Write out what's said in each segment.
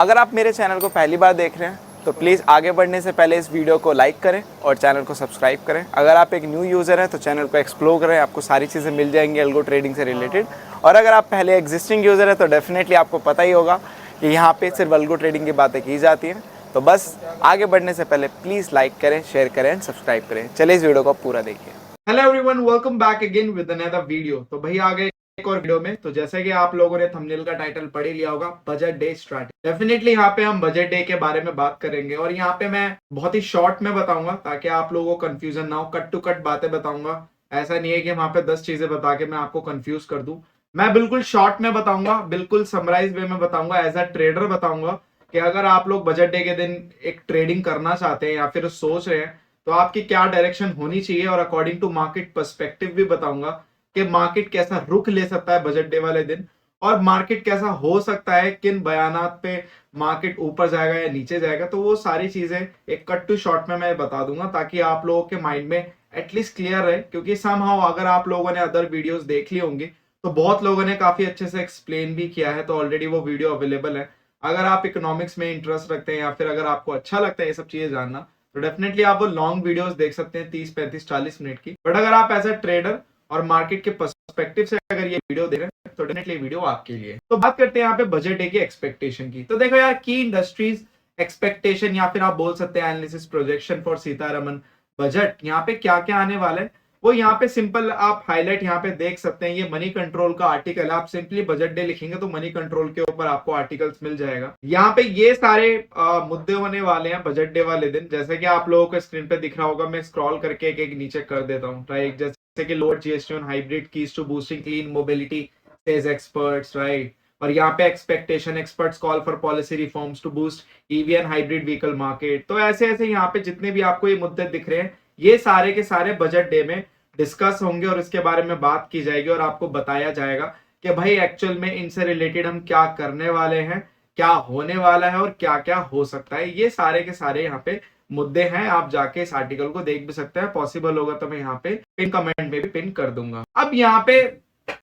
अगर आप मेरे चैनल को पहली बार देख रहे हैं तो प्लीज़ आगे बढ़ने से पहले इस वीडियो को लाइक करें और चैनल को सब्सक्राइब करें। अगर आप एक न्यू यूज़र हैं तो चैनल को एक्सप्लोर करें, आपको सारी चीज़ें मिल जाएंगी एल्गो ट्रेडिंग से रिलेटेड। और अगर आप पहले एग्जिस्टिंग यूज़र हैं तो डेफिनेटली आपको पता ही होगा कि यहाँ पे सिर्फ एल्गो ट्रेडिंग की बातें की जाती हैं। तो बस आगे बढ़ने से पहले प्लीज़ लाइक करें, शेयर करें एंड सब्सक्राइब करें। चलिए इस वीडियो को पूरा देखिए। Hello everyone, welcome back again with another video. तो भाई आ गए एक और वीडियो में। तो जैसे कि आप लोगों ने थंबनेल का टाइटल पढ़ ही लिया होगा, बजट डे स्ट्रैटेजी। डेफिनेटली यहाँ पे हम बजट डे के बारे में बात करेंगे और यहाँ पे मैं बहुत ही शॉर्ट में बताऊंगा ताकि आप लोगों को कंफ्यूजन ना हो। कट टू कट बातें बताऊंगा, ऐसा नहीं है कि वहां पे 10 चीजें बता के मैं आपको कंफ्यूज कर दूं। मैं बिल्कुल शॉर्ट में बताऊंगा, बिल्कुल समराइज वे में बताऊंगा, एज अ ट्रेडर बताऊंगा कि अगर आप लोग बजट डे के दिन एक ट्रेडिंग करना चाहते हैं या फिर सोच रहे हैं तो आपकी क्या डायरेक्शन होनी चाहिए, और अकॉर्डिंग टू मार्केट पर्सपेक्टिव भी बताऊंगा कि मार्केट कैसा रुख ले सकता है बजट डे वाले दिन, और मार्केट कैसा हो सकता है, किन बयानात पे मार्केट ऊपर जाएगा या नीचे जाएगा। तो वो सारी चीजें एक कट टू शॉर्ट में मैं बता दूंगा ताकि आप लोगों के माइंड में एटलीस्ट क्लियर रहे। क्योंकि समहाउ अगर आप लोगों ने अदर वीडियोस देख ली होंगी तो बहुत लोगों ने काफी अच्छे से एक्सप्लेन भी किया है, तो ऑलरेडी वो वीडियो अवेलेबल है। अगर आप इकोनॉमिक्स में इंटरेस्ट रखते हैं या फिर अगर आपको अच्छा लगता है ये सब चीजें जानना तो डेफिनेटली आप वो लॉन्ग वीडियोस देख सकते हैं, 30 35 40 मिनट की। बट अगर आप एज अ ट्रेडर और मार्केट के पर्सपेक्टिव से अगर ये वीडियो देख रहे हैं तो डेफिनेटली वीडियो आपके लिए। तो बात करते हैं यहाँ पे बजट डे की एक्सपेक्टेशन की। तो देखो यार, की इंडस्ट्रीज एक्सपेक्टेशन या फिर आप बोल सकते हैं analysis projection for Sitharaman budget, यहाँ पे क्या क्या आने वाला है वो यहाँ पे सिंपल आप हाईलाइट यहाँ पे देख सकते हैं। ये मनी कंट्रोल का आर्टिकल है, आप सिंपली बजट डे लिखेंगे तो मनी कंट्रोल के ऊपर आपको आर्टिकल्स मिल जाएगा। यहाँ पे ये सारे मुद्दे होने वाले हैं बजट डे वाले दिन। जैसे कि आप लोगों को स्क्रीन पे दिख रहा होगा, मैं स्क्रॉल करके एक एक नीचे कर देता हूँ। राइट, जैसे कि lower GST on hybrid keys to boosting clean mobility says experts. Right, और यहाँ पे expectation experts call for policy reforms to boost EV and hybrid vehicle market. तो ऐसे ऐसे यहाँ पे जितने भी आपको ये मुद्दे दिख रहे हैं ये सारे के सारे बजट डे में डिस्कस होंगे और इसके बारे में बात की जाएगी और आपको बताया जाएगा कि भाई एक्चुअल में इनसे रिलेटेड हम क्या करने वाले हैं, क्या होने वाला है और क्या क्या हो सकता है। ये सारे के सारे यहाँ पे मुद्दे हैं। आप जाके इस आर्टिकल को देख भी सकते हैं, पॉसिबल होगा तो मैं यहाँ पे पिन कमेंट में भी पिन कर दूंगा। अब यहाँ पे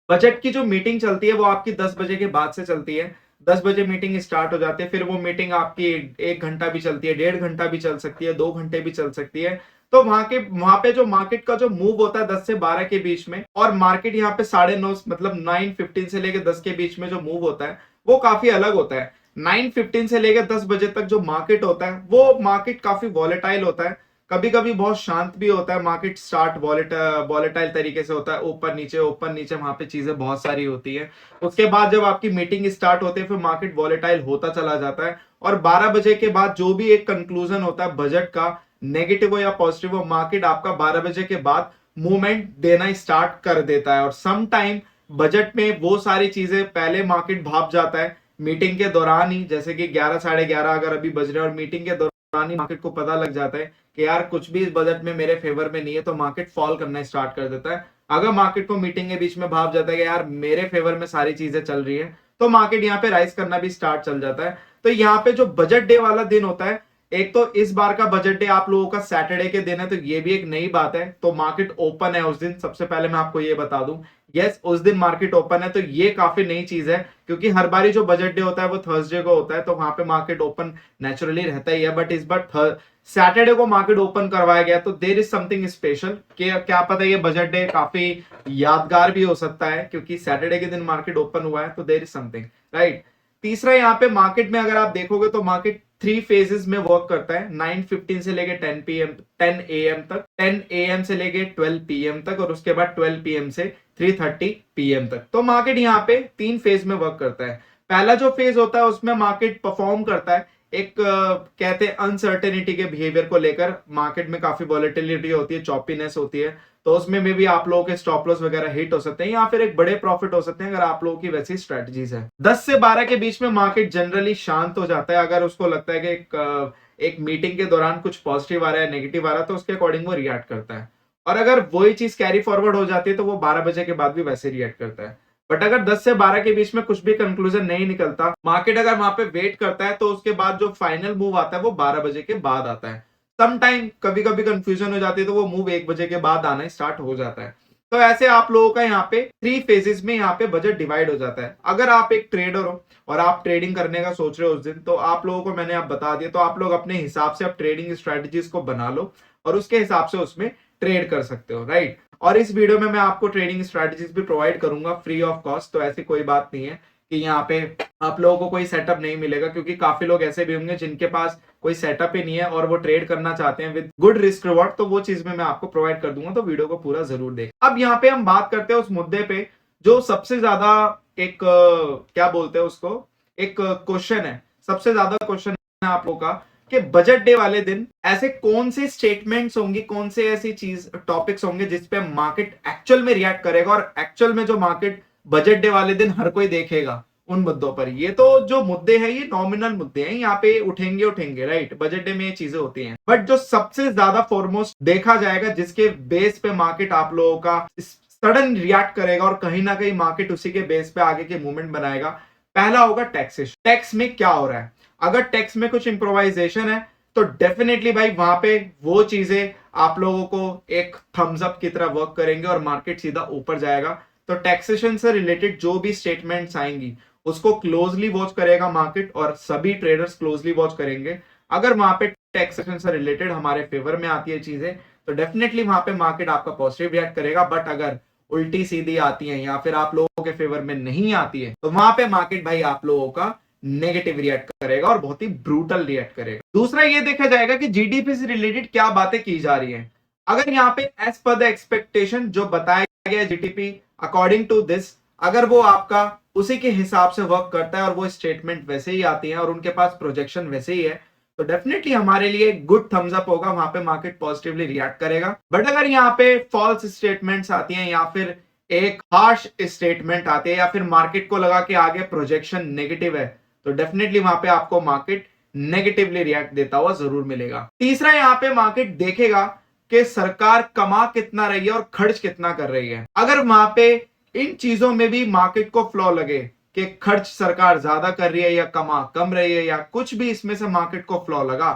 बजट की जो मीटिंग चलती है वो आपकी 10 बजे के बाद से चलती है। 10 बजे मीटिंग स्टार्ट हो जाती है, फिर वो मीटिंग आपकी 1 घंटा भी चलती है, 1.5 घंटा भी चल सकती है, 2 घंटे भी चल सकती है। तो वहां पे जो मार्केट का जो मूव होता है 10 से 12 के बीच में, और मार्केट यहाँ पे 9:30 मतलब 9:15 से लेकर 10 के बीच में जो मूव होता है वो काफी अलग होता है। 9:15 से लेकर 10 बजे तक जो मार्केट होता है वो मार्केट काफी वॉलेटाइल होता है, कभी कभी बहुत शांत भी होता है। मार्केट स्टार्ट वॉलेटाइल तरीके से होता है, ऊपर नीचे वहां पे चीजें बहुत सारी होती है। उसके बाद जब आपकी मीटिंग स्टार्ट होती है फिर मार्केट वॉलेटाइल होता चला जाता है, और 12 बजे के बाद जो भी एक कंक्लूजन होता है बजट का, नेगेटिव हो या पॉजिटिव हो, मार्केट आपका 12 बजे के बाद मूवमेंट देना स्टार्ट कर देता है। और सम टाइम बजट में वो सारी चीजें पहले मार्केट भाप जाता है मीटिंग के दौरान ही, जैसे कि 11 साढ़े 11 अगर अभी बज रहे हैं और मीटिंग के दौरान ही मार्केट को पता लग जाता है कि यार कुछ भी इस बजट में मेरे फेवर में नहीं है, तो मार्केट फॉल करना स्टार्ट कर देता है। अगर मार्केट को मीटिंग के बीच में भाप जाता है कि यार मेरे फेवर में सारी चीजें चल रही है, तो मार्केट यहाँ पे राइज करना भी स्टार्ट चल जाता है। तो यहाँ पे जो बजट डे वाला दिन होता है, एक तो इस बार का बजट डे आप लोगों का सैटरडे के दिन है, तो ये भी एक नई बात है। तो मार्केट ओपन है उस दिन, सबसे पहले मैं आपको ये बता दूं, यस उस दिन मार्केट ओपन है। तो ये काफी नई चीज है क्योंकि हर बारी जो बजट डे होता है वो थर्सडे को होता है, तो वहां पे मार्केट ओपन नेचुरली रहता ही है। बट इस बार सैटरडे को मार्केट ओपन करवाया गया, तो देर इज समथिंग स्पेशल। क्या पता ये बजट डे काफी यादगार भी हो सकता है क्योंकि सैटरडे के दिन मार्केट ओपन हुआ है, तो देर इज समथिंग। राइट, तीसरा यहाँ पे मार्केट में अगर आप देखोगे तो मार्केट 3 फेजेस में वर्क करता है, 9:15 से लेके 10 AM तक, 10 AM से लेके 12 PM तक, और उसके बाद 12 PM से 3:30 PM तक। तो मार्केट यहाँ पे 3 फेज में वर्क करता है। पहला जो फेज होता है उसमें मार्केट परफॉर्म करता है एक कहते हैं अनसर्टेनिटी के बिहेवियर को लेकर। मार्केट में काफी वॉलेटिलिटी होती है, चॉपीनेस होती है, तो उसमें भी आप लोगों के स्टॉप लॉस वगैरह हिट हो सकते हैं या फिर एक बड़े प्रॉफिट हो सकते हैं अगर आप लोगों की वैसी स्ट्रेटजीज है। 10 से 12 के बीच में मार्केट जनरली शांत हो जाता है। अगर उसको लगता है कि एक मीटिंग के दौरान कुछ पॉजिटिव आ रहा है, नेगेटिव आ रहा है, तो उसके अकॉर्डिंग वो रिएक्ट करता है। और अगर वही चीज कैरी फॉरवर्ड हो जाती है तो वो 12 बजे के बाद भी वैसे रिएक्ट करता है। बट अगर 10 से 12 के बीच में कुछ भी कंक्लूजन नहीं निकलता, मार्केट अगर वहां पे वेट करता है, तो उसके बाद जो फाइनल मूव आता है वो 12 बजे के बाद आता है। सम टाइम कभी कभी कंफ्यूजन हो जाती है तो वो मूव 1 बजे के बाद आना स्टार्ट हो जाता है। तो ऐसे आप लोगों का यहाँ पे 3 फेजेस में यहाँ पे बजट डिवाइड हो जाता है। अगर आप एक ट्रेडर हो और आप ट्रेडिंग करने का सोच रहे हो उस दिन, तो आप लोगों को मैंने आप बता दिया, तो आप लोग अपने हिसाब से अब ट्रेडिंग स्ट्रेटेजीज को बना लो और उसके हिसाब से उसमें ट्रेड कर सकते हो, राइट। और इस वीडियो में मैं आपको ट्रेडिंग स्ट्रेटेजीज भी प्रोवाइड करूंगा फ्री ऑफ कॉस्ट, तो ऐसी कोई बात नहीं है कि यहाँ पे आप लोगों को कोई सेटअप नहीं मिलेगा, क्योंकि काफी लोग ऐसे भी होंगे जिनके पास कोई सेटअप ही नहीं है और वो ट्रेड करना चाहते हैं विद गुड रिस्क रिवॉर्ड, तो वो चीज में मैं आपको प्रोवाइड कर दूंगा, तो वीडियो को पूरा जरूर देख। अब यहाँ पे हम बात करते हैं उस मुद्दे पे जो सबसे ज्यादा एक क्या बोलते हैं उसको, एक क्वेश्चन है, सबसे ज्यादा क्वेश्चन है आप लोगों का कि बजट डे वाले दिन ऐसे कौन से स्टेटमेंट्स होंगी, कौन से ऐसी चीज टॉपिक्स होंगे जिसपे मार्केट एक्चुअल में रिएक्ट करेगा और एक्चुअल में जो मार्केट बजट डे वाले दिन हर कोई देखेगा उन मुद्दों पर। ये तो जो मुद्दे हैं ये नॉमिनल मुद्दे हैं, यहाँ पे उठेंगे राइट, बजट डे में ये चीजें होती हैं, बट जो सबसे ज्यादा फॉरमोस्ट देखा जाएगा जिसके बेस पे मार्केट आप लोगों का सडन रिएक्ट करेगा और कहीं ना कहीं मार्केट उसी के बेस पे आगे के मूवमेंट बनाएगा, पहला होगा टैक्सेशन। टैक्स में क्या हो रहा है, अगर टैक्स में कुछ इंप्रोवाइजेशन है तो डेफिनेटली भाई वहां पे वो चीजें आप लोगों को एक थम्स अप की तरह वर्क करेंगे और मार्केट सीधा ऊपर जाएगा। तो टैक्सेशन से रिलेटेड जो भी स्टेटमेंट्स आएंगी उसको क्लोजली वॉच करेगा मार्केट और सभी ट्रेडर्स क्लोजली वॉच करेंगे। अगर वहां पे टैक्सेशन से रिलेटेड हमारे फेवर में आती है चीजें तो डेफिनेटली वहां पे मार्केट आपका पॉजिटिव रिएक्ट करेगा, बट अगर उल्टी सीधी आती है या फिर आप लोगों के फेवर में नहीं आती है तो वहां पे मार्केट भाई आप लोगों का नेगेटिव रिएक्ट करेगा और बहुत ही ब्रूटल रिएक्ट करेगा। दूसरा ये देखा जाएगा कि जीडीपी से रिलेटेड क्या बातें की जा रही हैं। अगर यहाँ पे एज पर द एक्सपेक्टेशन जो बताया गया जीडीपी अकॉर्डिंग टू दिस, अगर वो आपका उसी के हिसाब से वर्क करता है और वो स्टेटमेंट वैसे ही आती है और उनके पास प्रोजेक्शन वैसे ही है, तो डेफिनेटली हमारे लिए गुड थम्स अप होगा, वहां पे मार्केट पॉजिटिवली रिएक्ट करेगा। बट अगर यहाँ पे फॉल्स स्टेटमेंट्स आती हैं या फिर एक हार्श स्टेटमेंट आती है या फिर मार्केट को लगा कि आगे प्रोजेक्शन नेगेटिव है, तो डेफिनेटली वहां पे आपको मार्केट नेगेटिवली रिएक्ट देता हुआ जरूर मिलेगा। तीसरा यहाँ पे मार्केट देखेगा कि सरकार कमा कितना रही है और खर्च कितना कर रही है। अगर वहां पे इन चीजों में भी मार्केट को फ्लॉ लगे कि खर्च सरकार ज्यादा कर रही है या कमा कम रही है या कुछ भी इसमें से मार्केट को फ्लॉ लगा,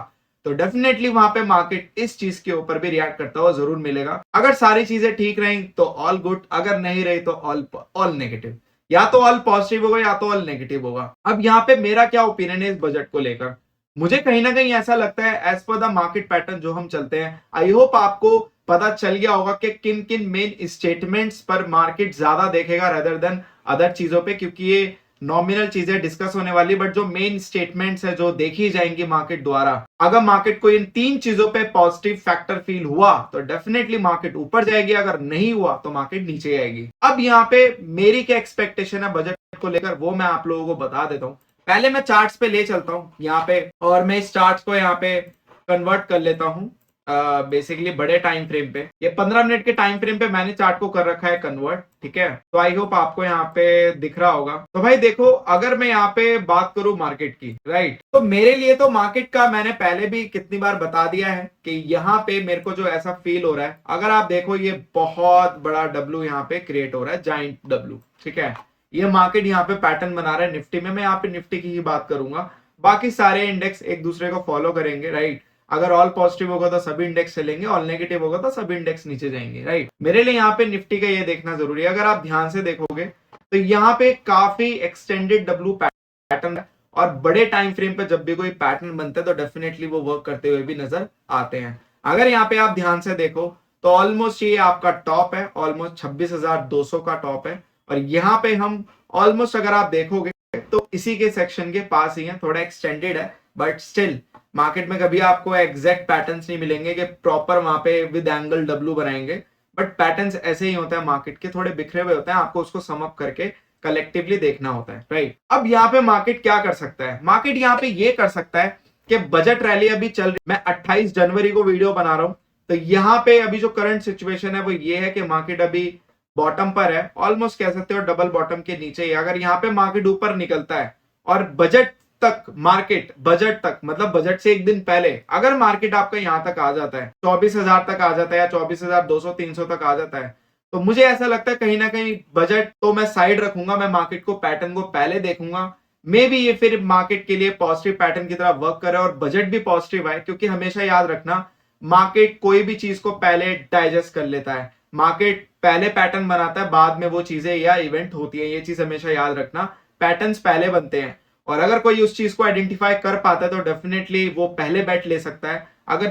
तो डेफिनेटली वहां पे मार्केट इस चीज के ऊपर भी रिएक्ट करता हुआ जरूर मिलेगा। अगर सारी चीजें ठीक रही तो ऑल गुड, अगर नहीं रही तो ऑल नेगेटिव, या तो ऑल पॉजिटिव होगा या तो ऑल नेगेटिव होगा। अब यहाँ पे मेरा क्या ओपिनियन है इस बजट को लेकर, मुझे कहीं ना कहीं ऐसा लगता है as per the market pattern जो हम चलते हैं, आई होप आपको पता चल गया होगा कि किन किन मेन स्टेटमेंट्स पर मार्केट ज्यादा देखेगा रेदर देन अदर चीजों पे, क्योंकि ये नॉमिनल चीजें डिस्कस होने वाली, बट जो मेन स्टेटमेंट्स है जो देखी जाएंगी मार्केट द्वारा, अगर मार्केट को इन 3 चीजों पे पॉजिटिव फैक्टर फील हुआ तो डेफिनेटली मार्केट ऊपर जाएगी, अगर नहीं हुआ तो मार्केट नीचे आएगी। अब यहाँ पे मेरी क्या एक्सपेक्टेशन है बजट को लेकर वो मैं आप लोगों को बता देता हूँ। पहले मैं चार्ट्स पे ले चलता हूँ यहाँ पे और मैं इस चार्ट्स को यहाँ पे कन्वर्ट कर लेता हूँ बेसिकली बड़े टाइम फ्रेम पे। ये 15 मिनट के टाइम फ्रेम पे मैंने चार्ट को कर रखा है कन्वर्ट, ठीक है। तो आई होप आपको यहाँ पे दिख रहा होगा। तो भाई देखो, अगर मैं यहाँ पे बात करूं मार्केट की, राइट, तो मेरे लिए तो मार्केट का मैंने पहले भी कितनी बार बता दिया है कि यहाँ पे मेरे को जो ऐसा फील हो रहा है, अगर आप देखो ये बहुत बड़ा डब्ल्यू यहाँ पे क्रिएट हो रहा है, जाइंट डब्ल्यू, ठीक है। ये मार्केट यहाँ पे पैटर्न बना रहा है निफ्टी में, मैं यहाँ पे निफ्टी की ही बात करूंगा, बाकी सारे इंडेक्स एक दूसरे को फॉलो करेंगे, राइट। अगर ऑल पॉजिटिव होगा तो सभी इंडेक्स चलेंगे, ऑल नेगेटिव होगा तो सभी इंडेक्स नीचे जाएंगे, राइट। मेरे लिए यहाँ पे निफ्टी का ये देखना जरूरी है। अगर आप ध्यान से देखोगे तो यहाँ पे काफी एक्सटेंडेड डब्ल्यू पैटर्न है और बड़े टाइम फ्रेम पे जब भी कोई पैटर्न बनता है तो डेफिनेटली वो वर्क करते हुए भी नजर आते हैं। अगर यहाँ पे आप ध्यान से देखो तो ऑलमोस्ट ये आपका टॉप है, ऑलमोस्ट 26,200 का टॉप है, और यहाँ पे हम ऑलमोस्ट अगर आप देखोगे तो इसी के सेक्शन के पास ही है, थोड़ा एक्सटेंडेड है, बट स्टिल मार्केट में कभी आपको एग्जैक्ट पैटर्न्स नहीं मिलेंगे कि प्रॉपर वहां पे विद एंगल डब्ल्यू बनाएंगे, बट पैटर्न्स ऐसे ही होते हैं मार्केट के, थोड़े बिखरे हुए होते हैं, आपको उसको सम अप करके कलेक्टिवली देखना होता है, राइट। अब यहाँ पे मार्केट क्या कर सकता है, मार्केट यहाँ पे ये कर सकता है कि बजट रैली अभी चल रही, मैं 28 जनवरी को वीडियो बना रहा हूं, तो यहाँ पे अभी जो करंट सिचुएशन है वो ये है कि मार्केट अभी बॉटम पर है, ऑलमोस्ट कह सकते हो डबल बॉटम के नीचे ही। अगर यहाँ पे मार्केट ऊपर निकलता है और बजट तक, मार्केट बजट तक मतलब बजट से एक दिन पहले अगर मार्केट आपका यहां तक आ जाता है, 24,000 तक आ जाता है या 24,200 300 तक आ जाता है, तो मुझे ऐसा लगता है कहीं ना कहीं बजट तो मैं साइड रखूंगा, मैं मार्केट को पैटर्न को पहले देखूंगा, मे बी ये फिर मार्केट के लिए पॉजिटिव पैटर्न की तरह वर्क करे और बजट भी पॉजिटिव आए, क्योंकि हमेशा याद रखना मार्केट कोई भी चीज को पहले डाइजेस्ट कर लेता है। मार्केट पहले पैटर्न बनाता है, बाद में वो चीजें या इवेंट होती है। ये चीज हमेशा याद रखना, पैटर्न्स पहले बनते हैं और अगर कोई उस चीज को आइडेंटिफाई कर पाता है तो डेफिनेटली वो पहले बैट ले सकता है। अगर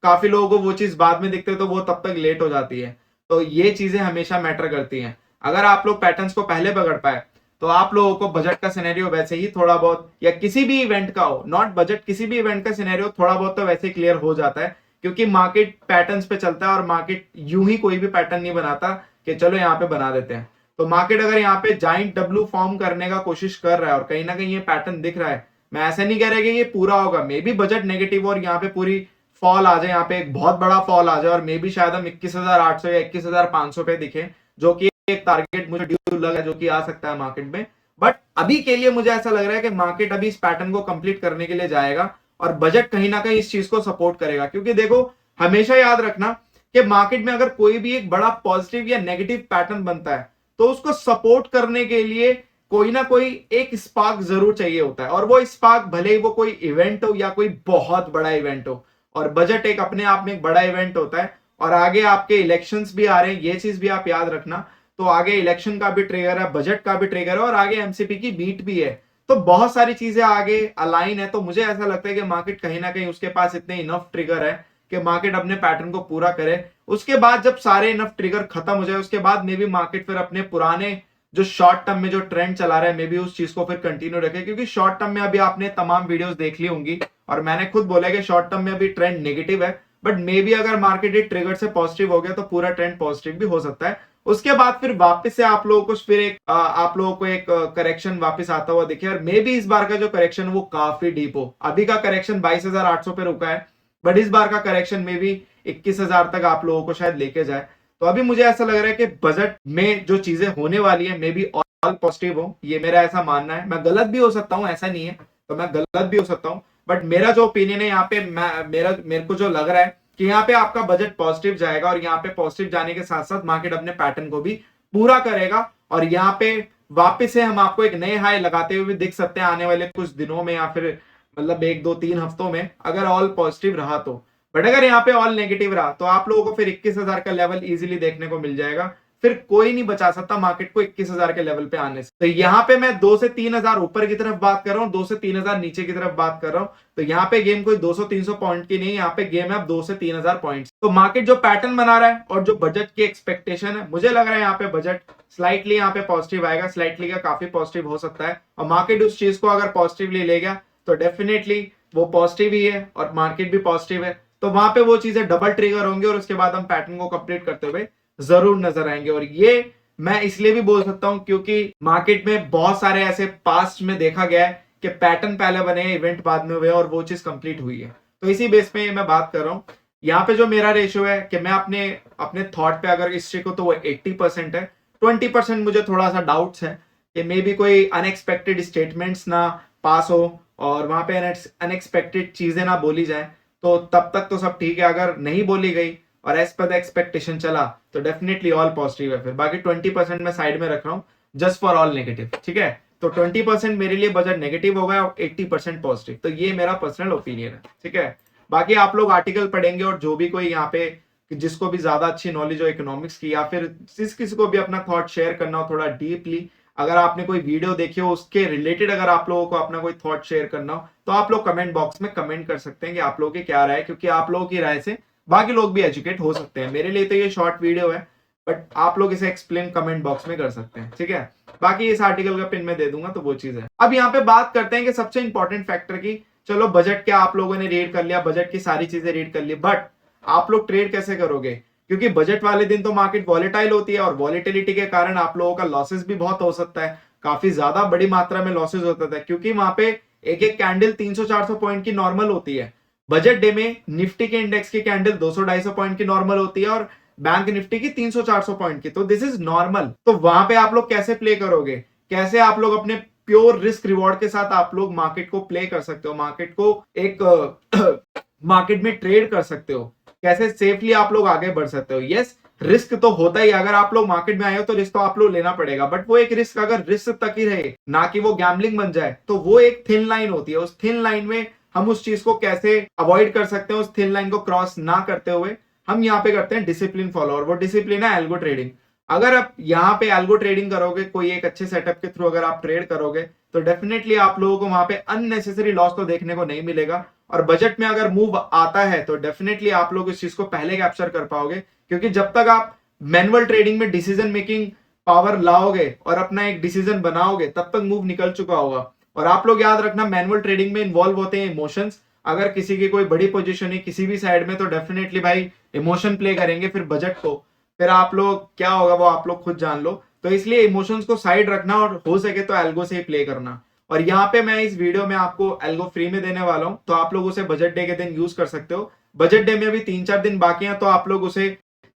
काफी लोगों को वो चीज बाद में दिखते है तो वो तब तक लेट हो जाती है। तो ये चीजें हमेशा मैटर करती हैं। अगर आप लोग पैटर्न्स को पहले पकड़ पाए तो आप लोगों को बजट का सिनेरियो वैसे ही थोड़ा बहुत, या किसी भी इवेंट का हो, नॉट बजट, किसी भी इवेंट का सिनेरियो थोड़ा बहुत तो वैसे क्लियर हो जाता है, क्योंकि मार्केट पैटर्न्स पे चलता है और मार्केट यूं ही कोई भी पैटर्न नहीं बनाता कि चलो यहाँ पे बना देते हैं। तो मार्केट अगर यहाँ पे जाइंट डब्ल्यू फॉर्म करने का कोशिश कर रहा है और कहीं ना कहीं ये पैटर्न दिख रहा है, मैं ऐसा नहीं कह रहा कि ये पूरा होगा, मे बी बजट नेगेटिव और यहाँ पे पूरी फॉल आ जाए, यहाँ पे एक बहुत बड़ा फॉल आ जाए और मे बी शायद हम 21,800 या 21,500 पे दिखे, जो कि एक टारगेट मुझे ड्यू लगा जो कि आ सकता है मार्केट में। बट अभी के लिए मुझे ऐसा लग रहा है कि मार्केट अभी इस पैटर्न को कंप्लीट करने के लिए जाएगा और बजट कहीं ना कहीं इस चीज को सपोर्ट करेगा। क्योंकि देखो, हमेशा याद रखना कि मार्केट में अगर कोई भी एक बड़ा पॉजिटिव या नेगेटिव पैटर्न बनता है तो उसको सपोर्ट करने के लिए कोई ना कोई एक स्पार्क जरूर चाहिए होता है, और वो स्पार्क भले ही वो कोई इवेंट हो या कोई बहुत बड़ा इवेंट हो, और बजट एक अपने आप में एक बड़ा इवेंट होता है। और आगे आपके इलेक्शंस भी आ रहे हैं, ये चीज भी आप याद रखना। तो आगे इलेक्शन का भी ट्रिगर है, बजट का भी ट्रिगर है और आगे एमसीपी की बीट भी है, तो बहुत सारी चीजें आगे अलाइन है। तो मुझे ऐसा लगता है कि मार्केट कहीं ना कहीं उसके पास इतने इनफ ट्रिगर है कि मार्केट अपने पैटर्न को पूरा करे। उसके बाद जब सारे इनफ ट्रिगर खत्म हो जाए उसके बाद मे बी मार्केट फिर अपने पुराने जो शॉर्ट टर्म में जो ट्रेंड चला रहा है मे बी उस चीज को फिर कंटिन्यू रखे। क्योंकि शॉर्ट टर्म में अभी आपने तमाम वीडियोस देख ली होंगी और मैंने खुद बोला कि शॉर्ट टर्म में अभी ट्रेंड नेगेटिव है, बट मे बी अगर मार्केट एक ट्रिगर से पॉजिटिव हो गया तो पूरा ट्रेंड पॉजिटिव भी हो सकता है। उसके बाद फिर वापस से आप लोगों को फिर एक आप लोगों को एक करेक्शन वापस आता हुआ दिखे और मे बी इस बार का जो करेक्शन वो काफी डीप हो। अभी का करेक्शन 22,800 पे रुका है, बट इस बार का करेक्शन में भी 21,000 तक आप लोगों को शायद लेके जाए। तो अभी मुझे ऐसा लग रहा है कि बजट में जो चीजें होने वाली है मे बी ऑल पॉजिटिव हो, ये मेरा ऐसा मानना है। मैं गलत भी हो सकता हूँ, ऐसा नहीं है, तो मैं गलत भी हो सकता हूँ, बट मेरा जो ओपिनियन है यहाँ पे मेरे को जो लग रहा है कि यहाँ पे आपका बजट पॉजिटिव जाएगा और यहाँ पे पॉजिटिव जाने के साथ साथ मार्केट अपने पैटर्न को भी पूरा करेगा और यहाँ पे वापस से हम आपको एक नए हाई लगाते हुए दिख सकते हैं आने वाले कुछ दिनों में या फिर मतलब 1-2-3 हफ्तों में, अगर ऑल पॉजिटिव रहा तो। बट अगर यहाँ पे ऑल नेगेटिव रहा तो आप लोगों को फिर 21,000 का लेवल इजीली देखने को मिल जाएगा। फिर कोई नहीं बचा सकता मार्केट को 21,000 के लेवल पे आने से। तो यहाँ पे मैं 2 से 3,000 ऊपर की तरफ बात कर रहा हूँ, 2 से 3,000 नीचे की तरफ बात कर रहा हूँ। तो यहाँ पे गेम कोई 200-300 पॉइंट की नहीं, यहाँ पे गेम है अब 2 से 3,000 पॉइंट। तो मार्केट जो पैटर्न बना रहा है और जो बजट की एक्सपेक्टेशन है, मुझे लग रहा है यहाँ पे बजट स्लाइटली यहाँ पे पॉजिटिव आएगा, स्लाइटली का काफी पॉजिटिव हो सकता है। और मार्केट उस चीज को अगर पॉजिटिवली ले गया तो डेफिनेटली वो पॉजिटिव ही है और मार्केट भी पॉजिटिव है, तो वहां पे वो चीजें डबल ट्रिगर होंगे और उसके बाद हम पैटर्न को कंप्लीट करते हुए जरूर नजर आएंगे। और ये मैं इसलिए भी बोल सकता हूं क्योंकि मार्केट में बहुत सारे ऐसे पास्ट में देखा गया है कि पैटर्न पहले बने, इवेंट बाद में हुए और वो चीज कंप्लीट हुई है। तो इसी बेस पे मैं बात कर रहा हूं। यहाँ पे जो मेरा रेशियो है कि मैं अपने थॉट पे अगर हिस्ट्री को तो वो 80% है, 20% मुझे थोड़ा सा डाउट्स है कि मे बी कोई अनएक्सपेक्टेड स्टेटमेंट्स ना पास हो और वहां पे अनएक्सपेक्टेड चीजें ना बोली जाए, तो तब तक तो सब ठीक है। अगर नहीं बोली गई और एज पर द एक्सपेक्टेशन चला तो डेफिनेटली ऑल पॉजिटिव है। फिर बाकी 20% मैं साइड में रख रहा हूँ जस्ट फॉर ऑल नेगेटिव, ठीक है। तो 20% मेरे लिए बजट नेगेटिव हो गया और 80% पॉजिटिव, तो ये मेरा पर्सनल ओपिनियन है, ठीक है। बाकी आप लोग आर्टिकल पढ़ेंगे और जो भी कोई यहाँ पे जिसको भी ज्यादा अच्छी नॉलेज हो इकोनॉमिक्स की या फिर जिस किसी को भी अपना थॉट शेयर करना हो थोड़ा डीपली, अगर आपने कोई वीडियो देखी हो उसके रिलेटेड अगर आप लोगों को अपना कोई थॉट शेयर करना हो तो आप लोग कमेंट बॉक्स में कमेंट कर सकते हैं कि आप लोगों की क्या राय है, क्योंकि आप लोगों की राय से बाकी लोग भी एजुकेट हो सकते हैं। मेरे लिए तो ये शॉर्ट वीडियो है, बट आप लोग इसे एक्सप्लेन कमेंट बॉक्स में कर सकते हैं, ठीक है। बाकी इस आर्टिकल का पिन मैं दे दूंगा, तो वो चीज है। अब यहाँ पे बात करते हैं कि सबसे इंपॉर्टेंट फैक्टर की, चलो बजट क्या आप लोगों ने रीड कर लिया, बजट की सारी चीजें रीड कर ली, बट आप लोग ट्रेड कैसे करोगे? क्योंकि बजट वाले दिन तो मार्केट वॉलेटाइल होती है और वॉलेटिलिटी के कारण आप लोगों का लॉसेस भी बहुत हो सकता है, काफी ज्यादा बड़ी मात्रा में लॉसेस होता है, क्योंकि वहां पे एक एक कैंडल 300-400 पॉइंट की नॉर्मल होती है। बजट डे में निफ्टी के इंडेक्स की कैंडल 200-250 पॉइंट की नॉर्मल होती है और बैंक निफ्टी की 300-400 पॉइंट की, तो दिस इज नॉर्मल। तो वहां पे आप लोग कैसे प्ले करोगे, कैसे आप लोग अपने प्योर रिस्क रिवॉर्ड के साथ आप लोग मार्केट को प्ले कर सकते हो, मार्केट को एक मार्केट में ट्रेड कर सकते हो, कैसे सेफली आप लोग आगे बढ़ सकते हो। यस, रिस्क तो होता ही, अगर आप लोग मार्केट में आए हो तो रिस्क तो आप लोग लेना पड़ेगा, बट वो एक रिस्क अगर रिस्क तक ही रहे ना कि वो गैम्बलिंग बन जाए, तो वो एक थिन लाइन होती है। उस थिन लाइन में हम उस चीज को कैसे अवॉइड कर सकते हैं, उस थिन लाइन को क्रॉस ना करते हुए हम यहाँ पे करते हैं डिसिप्लिन फॉलो, और वो डिसिप्लिन है एल्गो ट्रेडिंग। अगर आप यहाँ पे एल्गो ट्रेडिंग करोगे, कोई एक अच्छे सेटअप के थ्रू अगर आप ट्रेड करोगे, तो डेफिनेटली आप लोगों को वहां पे अननेसेसरी लॉस तो देखने को नहीं मिलेगा। और बजट में अगर मूव आता है तो डेफिनेटली आप लोग इस चीज को पहले कैप्चर कर पाओगे, क्योंकि जब तक आप मैनुअल ट्रेडिंग में डिसीजन मेकिंग पावर लाओगे और अपना एक डिसीजन बनाओगे, तब तक मूव निकल चुका होगा। और आप लोग याद रखना, मैनुअल ट्रेडिंग में इन्वॉल्व होते हैं इमोशंस। अगर किसी की कोई बड़ी पोजीशन है किसी भी साइड में, तो डेफिनेटली भाई इमोशन प्ले करेंगे फिर बजट को, फिर आप लोग क्या होगा वो आप लोग खुद जान लो। तो इसलिए इमोशंस को साइड रखना और हो सके तो एल्गो से ही प्ले करना। और यहाँ पे मैं इस वीडियो में आपको एल्गो फ्री में देने वाला हूं, तो आप लोग उसे बजट डे के दिन यूज कर सकते हो। बजट डे में अभी 3-4 दिन बाकी हैं, तो आप लोग उसे,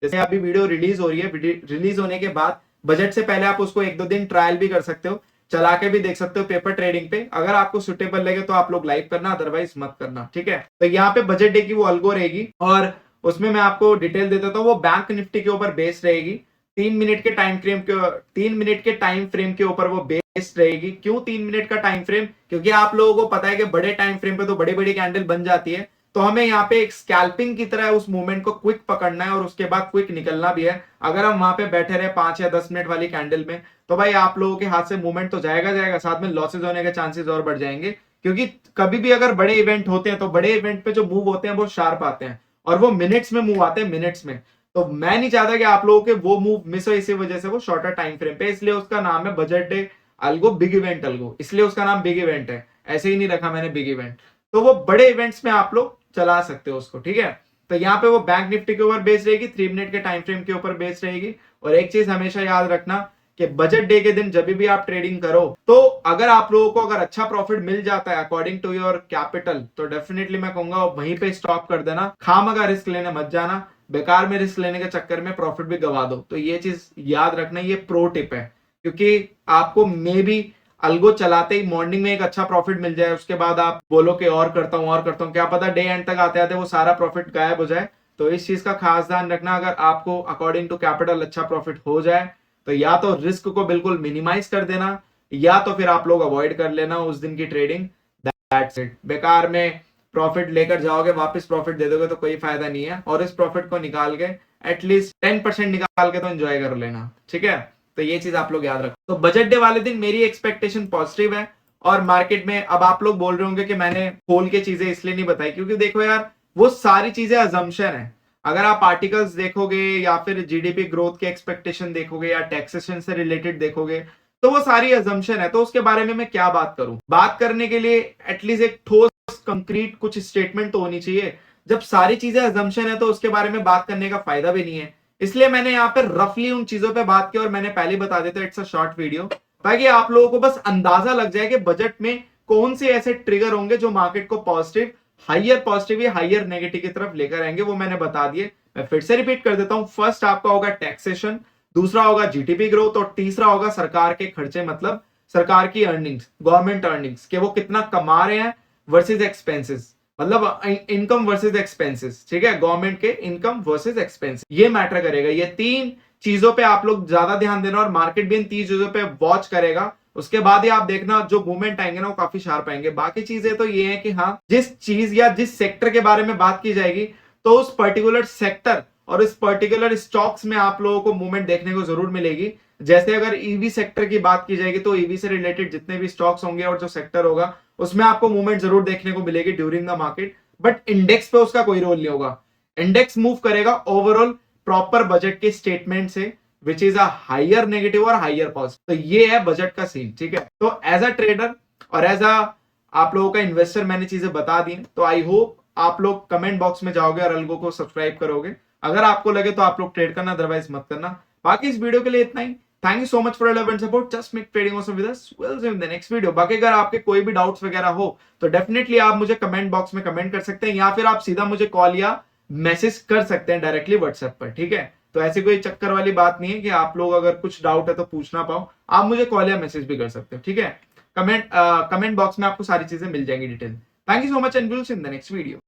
जैसे अभी वीडियो रिलीज हो रही है, रिलीज होने के बाद बजट से पहले आप उसको 1-2 दिन ट्रायल भी कर सकते हो, चला के भी देख सकते हो पेपर ट्रेडिंग पे। अगर आपको सुटेबल लगे तो आप लोग लाइव करना, अदरवाइज मत करना, ठीक है। तो यहाँ पे बजट डे की वो अल्गो रहेगी, और उसमें मैं आपको डिटेल दे देता हूँ। वो बैंक निफ्टी के ऊपर बेस्ड रहेगी, 3 मिनट के टाइम फ्रेम के ऊपर वो बेस्ड रहेगी। क्यों 3 मिनट का टाइम फ्रेम? क्योंकि आप लोगों को पता है कि बड़े टाइम फ्रेम पे तो बड़ी बड़ी कैंडल बन जाती है, तो हमें यहाँ पे एक स्कैल्पिंग की तरह उस मूवमेंट को क्विक पकड़ना है और उसके बाद क्विक निकलना भी है। अगर हम वहां पे बैठे रहे 5 या 10 मिनट वाली कैंडल में, तो भाई आप लोगों के हाथ से मूवमेंट तो जाएगा, साथ में लॉसेज होने के चांसेस और बढ़ जाएंगे। क्योंकि कभी भी अगर बड़े इवेंट होते हैं, तो बड़े इवेंट पे जो मूव होते हैं वो शार्प आते हैं, और वो मिनट्स में मूव आते हैं, मिनट्स में। तो मैं नहीं चाहता कि आप लोगों के वो मूव मिस हो, इसी वजह से वो शॉर्टर टाइम फ्रेम पे, इसलिए उसका नाम है budget day algo, big event algo, इसलिए उसका नाम बिग इवेंट है, ऐसे ही नहीं रखा मैंने बिग इवेंट। तो वो बड़े इवेंट्स में आप लोग चला सकते हो उसको, ठीक है। तो यहाँ पे वो बैंक निफ्टी के ऊपर बेस्ड रहेगी, 3 मिनट के टाइम फ्रेम के ऊपर बेस्ड रहेगी। और एक चीज हमेशा याद रखना कि बजट डे के दिन जब भी आप ट्रेडिंग करो, तो अगर आप लोगों को अगर अच्छा प्रॉफिट मिल जाता है अकॉर्डिंग टू योर कैपिटल, तो डेफिनेटली मैं कहूंगा वहीं पे स्टॉप कर देना, खामखा रिस्क लेने मत जाना, बेकार में रिस्क लेने के चक्कर में प्रॉफिट भी गवा दो। तो ये चीज याद रखना, ये प्रो टिप है, क्योंकि आपको मे बी अल्गो चलाते ही मॉर्निंग में एक अच्छा प्रॉफिट मिल जाए, उसके बाद आप बोलो कि और करता हूं, क्या पता डे एंड तक आते आते वो सारा प्रॉफिट गायब हो जाए। तो इस चीज का खास ध्यान रखना, अगर आपको अकॉर्डिंग टू कैपिटल अच्छा प्रॉफिट हो जाए, तो या तो रिस्क को बिल्कुल मिनिमाइज कर देना, या तो फिर आप लोग अवॉइड कर लेना उस दिन की ट्रेडिंग। That's it. बेकार में प्रॉफिट लेकर जाओगे, वापस प्रॉफिट दे दोगे तो कोई फायदा नहीं है। और इस प्रॉफिट को निकाल के एटलीस्ट 10% निकाल के तो एंजॉय कर लेना, ठीक है। तो ये चीज आप लोग याद रखो। तो बजट डे वाले दिन मेरी एक्सपेक्टेशन पॉजिटिव है। और मार्केट में अब आप लोग बोल रहे होंगे कि मैंने खोल के चीजें इसलिए नहीं बताई, क्योंकि देखो यार, वो सारी चीजें अजम्पशन है। अगर आप आर्टिकल्स देखोगे, या फिर जीडीपी ग्रोथ के एक्सपेक्टेशन देखोगे, या टैक्सेशन से रिलेटेड देखोगे, तो वो सारी अजम्पशन है। तो उसके बारे में मैं क्या बात करूं? बात करने के लिए एटलीस्ट एक ठोस कंक्रीट कुछ स्टेटमेंट तो होनी चाहिए। जब सारी चीजें अजम्पशन है, तो उसके बारे में बात करने का फायदा भी नहीं है। इसलिए मैंने यहाँ पे रफली उन चीजों पे बात की, और मैंने पहले बता देता, इट्स अ शॉर्ट वीडियो, ताकि आप लोगों को बस अंदाजा लग जाए कि बजट में कौन से ऐसे ट्रिगर होंगे जो मार्केट को पॉजिटिव या हाइयर नेगेटिव की तरफ लेकर आएंगे, वो मैंने बता दिए। मैं फिर से रिपीट कर देता हूं। फर्स्ट आपका होगा टैक्सेशन, दूसरा होगा जीडीपी ग्रोथ, और तीसरा होगा सरकार के खर्चे, मतलब सरकार की अर्निंग्स, गवर्नमेंट अर्निंग्स, कि वो कितना कमा रहे हैं वर्सेज एक्सपेंसेस, मतलब इनकम वर्सेज एक्सपेंसेस, ठीक है। गवर्नमेंट के इनकम वर्सेज एक्सपेंसेस, ये मैटर करेगा। ये 3 चीजों पे आप लोग ज्यादा ध्यान देना, और मार्केट भी इन 3 चीजों पे वॉच करेगा। उसके बाद ही आप देखना जो मूवमेंट आएंगे ना, वो काफी शार्प आएंगे। बाकी चीजें तो ये है कि हाँ, जिस चीज या जिस सेक्टर के बारे में बात की जाएगी, तो उस पर्टिकुलर सेक्टर और इस पर्टिकुलर स्टॉक्स में आप लोगों को मूवमेंट देखने को जरूर मिलेगी। जैसे अगर ईवी सेक्टर की बात की जाएगी, तो ईवी से रिलेटेड जितने भी स्टॉक्स होंगे और जो सेक्टर होगा, उसमें आपको मूवमेंट जरूर देखने को मिलेगी during the market. But index पे उसका कोई रोल नहीं होगा। इंडेक्स मूव करेगा ओवरऑल प्रॉपर बजट के स्टेटमेंट से, which is a higher negative और हाइयर पॉजिटिव। तो ये है बजट का सीन, ठीक है। तो एज अ ट्रेडर और एज अ आप लोगों का इन्वेस्टर मैंने चीजें बता दी। तो आई होप आप लोग कमेंट बॉक्स में जाओगे और अल्गो को सब्सक्राइब करोगे। अगर आपको लगे तो आप लोग ट्रेड करना, अदरवाइज मत करना। बाकी इस वीडियो के लिए इतना ही। Thank you so much for love and support. Just make trading awesome with us. Will see you in the next video. बाकी अगर आपके कोई भी डाउट्स वगैरह हो, तो डेफिनेटली आप मुझे कमेंट बॉक्स में कमेंट कर सकते हैं, या फिर आप सीधा मुझे कॉल या मैसेज कर सकते हैं डायरेक्टली व्हाट्सएप पर, ठीक है। तो ऐसी कोई चक्कर वाली बात नहीं है कि आप लोग अगर कुछ डाउट है तो पूछना पाओ, आप मुझे कॉल या मैसेज भी कर सकते हो, ठीक है। कमेंट बॉक्स में आपको सारी चीजें मिल जाएंगी detail. Thank you so much and will see you in the next video.